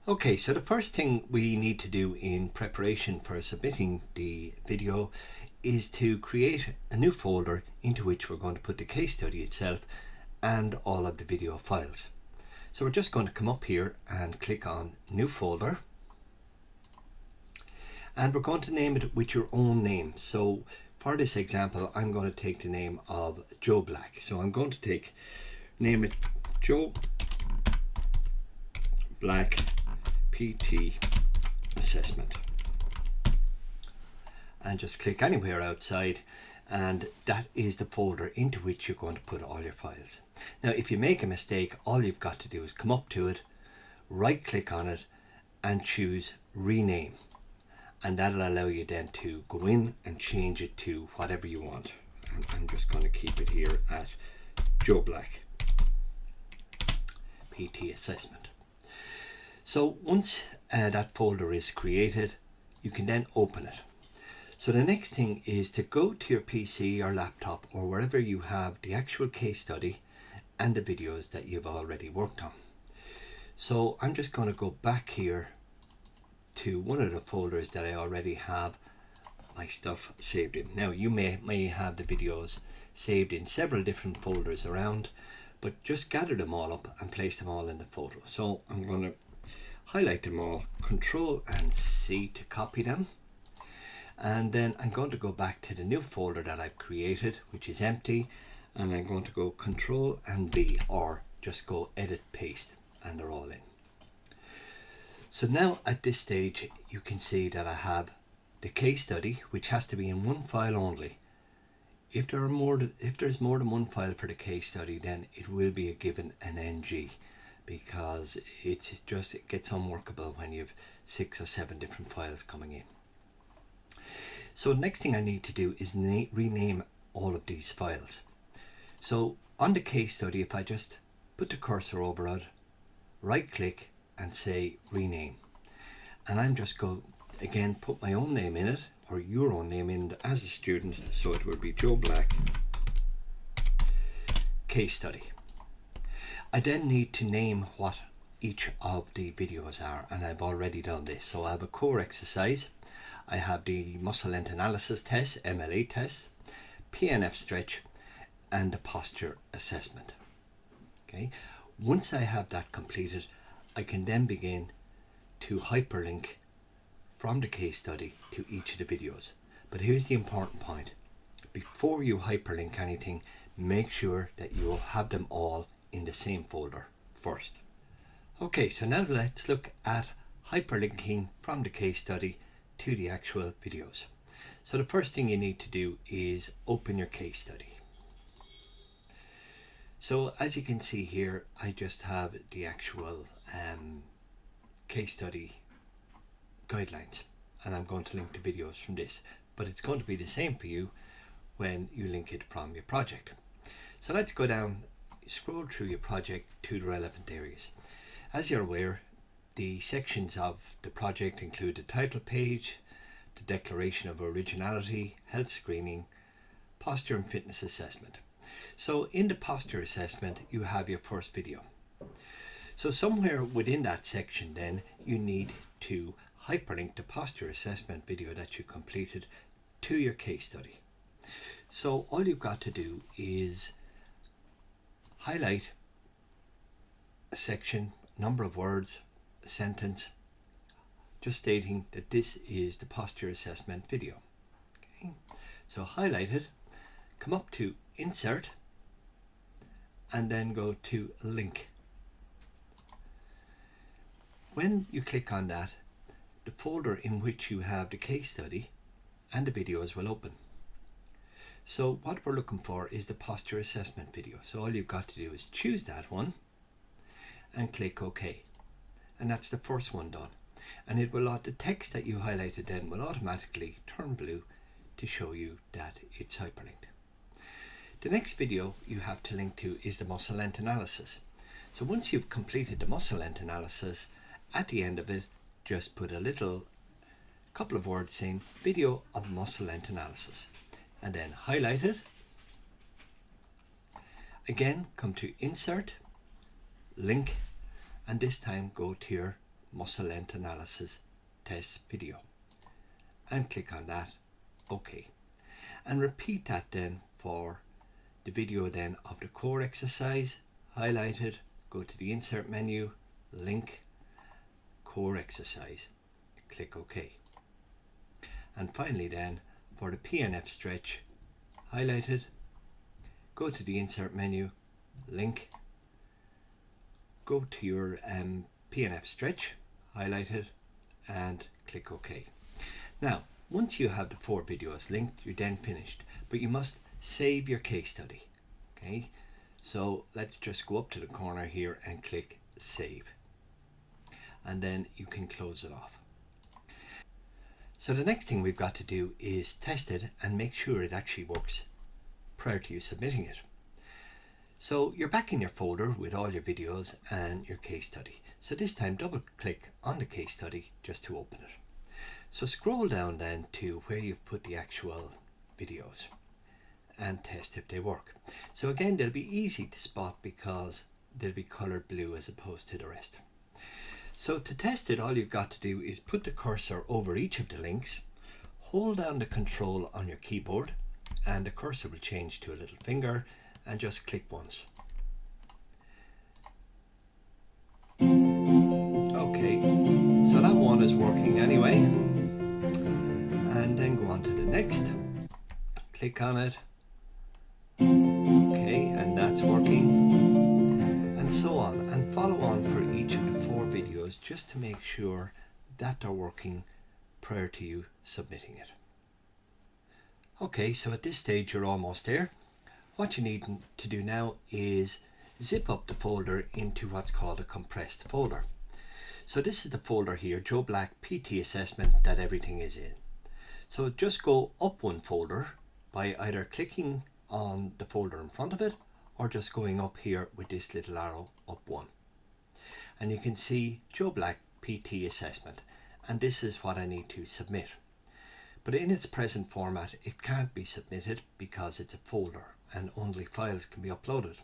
Okay, so the first thing we need to do in preparation for submitting the video is to create a new folder into which we're going to put the case study itself and all of the video files. So we're just going to come up here and click on New Folder, and we're going to name it with your own name. So for this example, I'm going to take the name of Joe Black. So I'm going to name it Joe Black PT Assessment, and just click anywhere outside, and that is the folder into which you're going to put all your files. Now if you make a mistake, all you've got to do is come up to it, right click on it and choose rename, and that'll allow you then to go in and change it to whatever you want. And I'm just going to keep it here at Joe Black PT Assessment. So once that folder is created, you can then open it. So the next thing is to go to your PC or laptop or wherever you have the actual case study and the videos that you've already worked on. So I'm just going to go back here to one of the folders that I already have my stuff saved in. Now you may have the videos saved in several different folders around, but just gather them all up and place them all in the folder. So I'm going to highlight them all, Control and C to copy them, and then I'm going to go back to the new folder that I've created, which is empty, and I'm going to go Control and B, or just go Edit Paste, and they're all in. So now at this stage you can see that I have the case study, which has to be in one file only. If there's more than one file for the case study, then it will be given an NG, because it gets unworkable when you have 6 or 7 different files coming in. So the next thing I need to do is rename all of these files. So on the case study, if I just put the cursor over it, right click and say rename, and I'm just go again put my own name in it, or your own name in it as a student, so it will be Joe Black Case Study. I then need to name what each of the videos are, and I've already done this. So I have a core exercise, I have the muscle length analysis test, MLA test, PNF stretch, and the posture assessment. Okay, once I have that completed, I can then begin to hyperlink from the case study to each of the videos. But here's the important point: before you hyperlink anything, make sure that you will have them all in the same folder first. Okay, so now let's look at hyperlinking from the case study to the actual videos. So the first thing you need to do is open your case study. So as you can see here, I just have the actual case study guidelines, and I'm going to link the videos from this, but it's going to be the same for you when you link it from your project. So let's go down, scroll through your project to the relevant areas. As you're aware, the sections of the project include the title page, the declaration of originality, health screening, posture and fitness assessment. So in the posture assessment, you have your first video. So somewhere within that section then you need to hyperlink the posture assessment video that you completed to your case study. So all you've got to do is highlight a section, number of words, a sentence, just stating that this is the posture assessment video. Okay. So highlight it, come up to Insert, and then go to Link. When you click on that, the folder in which you have the case study and the videos will open. So what we're looking for is the posture assessment video. So all you've got to do is choose that one and click OK. And that's the first one done. And it will, the text that you highlighted then will automatically turn blue to show you that it's hyperlinked. The next video you have to link to is the muscle length analysis. So once you've completed the muscle length analysis, at the end of it, just put a couple of words saying video of muscle length analysis, and then highlight it. Again, come to Insert, Link, and this time go to your muscle length analysis test video, and click on that. OK, and repeat that then for the video then of the core exercise. Highlight it, go to the insert menu, link, core exercise, click OK. And finally then for the PNF stretch, highlight it, go to the insert menu, link, go to your PNF stretch, highlight it, and click OK. Now once you have the 4 videos linked, you're then finished, but you must save your case study. Okay, so let's just go up to the corner here and click save, and then you can close it off. So the next thing we've got to do is test it and make sure it actually works prior to you submitting it. So you're back in your folder with all your videos and your case study. So this time double click on the case study just to open it. So scroll down then to where you've put the actual videos and test if they work. So again, they'll be easy to spot because they'll be colored blue as opposed to the rest. So to test it, all you've got to do is put the cursor over each of the links, hold down the control on your keyboard, and the cursor will change to a little finger, and just click once. Okay, so that one is working anyway. And then go on to the next, click on it. Okay, and that's working. And so on, and follow on for each of the 4 videos just to make sure that they're working prior to you submitting it. Okay, so at this stage you're almost there. What you need to do now is zip up the folder into what's called a compressed folder. So this is the folder here, Joe Black PT Assessment, that everything is in. So just go up one folder by either clicking on the folder in front of it or just going up here with this little arrow up one. And you can see Joe Black PT Assessment, and this is what I need to submit. But in its present format it can't be submitted because it's a folder and only files can be uploaded.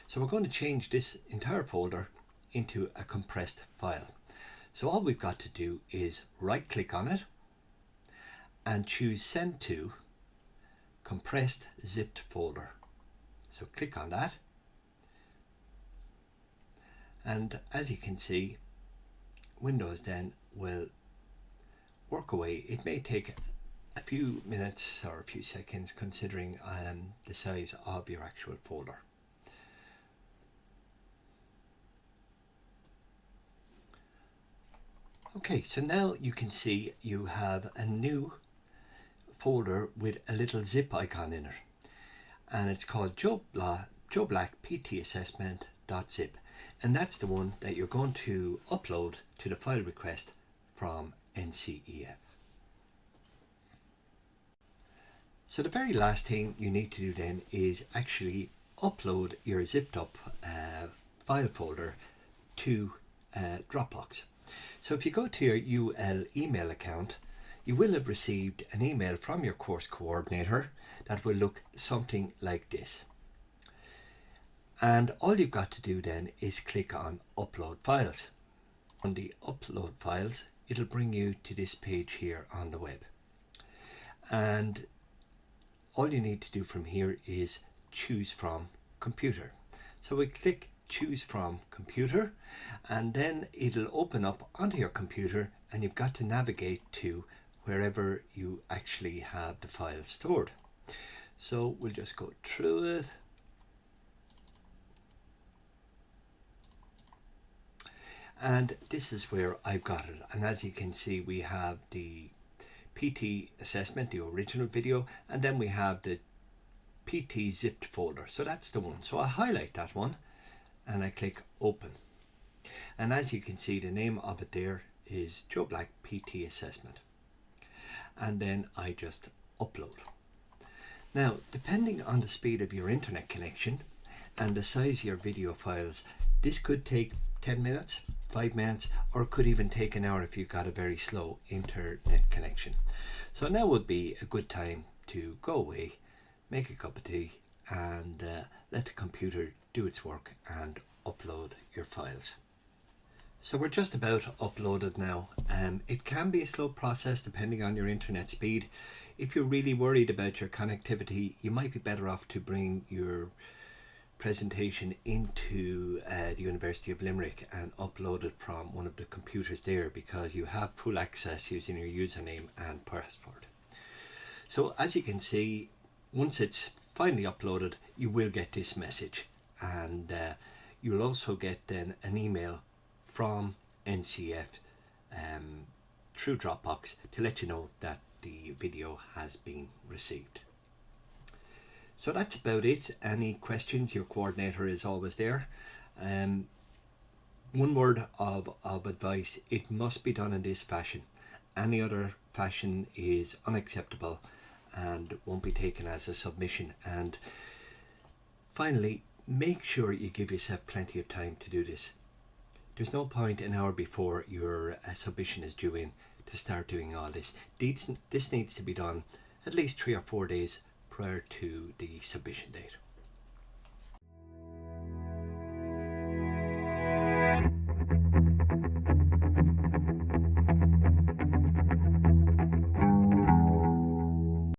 So we're going to change this entire folder into a compressed file. So all we've got to do is right click on it and choose send to compressed zipped folder. So click on that, and as you can see, Windows then will work away. It may take a few minutes or a few seconds considering the size of your actual folder. Okay, so now you can see you have a new folder with a little zip icon in it, and it's called Joe Black PT Assessment.zip, and that's the one that you're going to upload to the file request from NCEF. So the very last thing you need to do then is actually upload your zipped up file folder to Dropbox. So if you go to your UL email account, you will have received an email from your course coordinator that will look something like this. And all you've got to do then is click on Upload Files. On the Upload Files, it'll bring you to this page here on the web. And all you need to do from here is choose from computer. So we click choose from computer, and then it'll open up onto your computer, and you've got to navigate to wherever you actually have the file stored. So we'll just go through it. And this is where I've got it, and as you can see we have the PT assessment, the original video, and then we have the PT zipped folder. So that's the one. So I highlight that one and I click open, and as you can see the name of it there is Joe Black PT Assessment, and then I just upload. Now depending on the speed of your internet connection and the size of your video files, this could take 10 minutes, 5 minutes, or it could even take an hour if you've got a very slow internet connection. So now would be a good time to go away, make a cup of tea, and let the computer do its work and upload your files. So we're just about uploaded now. It can be a slow process depending on your internet speed. If you're really worried about your connectivity, you might be better off to bring your presentation into the University of Limerick and upload it from one of the computers there, because you have full access using your username and password. So as you can see, once it's finally uploaded, you will get this message, and you'll also get then an email from NCF through Dropbox to let you know that the video has been received. So that's about it. Any questions, your coordinator is always there. One word of advice: it must be done in this fashion. Any other fashion is unacceptable and won't be taken as a submission. And finally, make sure you give yourself plenty of time to do this. There's no point an hour before your submission is due in to start doing all this. This needs to be done at least 3 or 4 days prior to the submission date.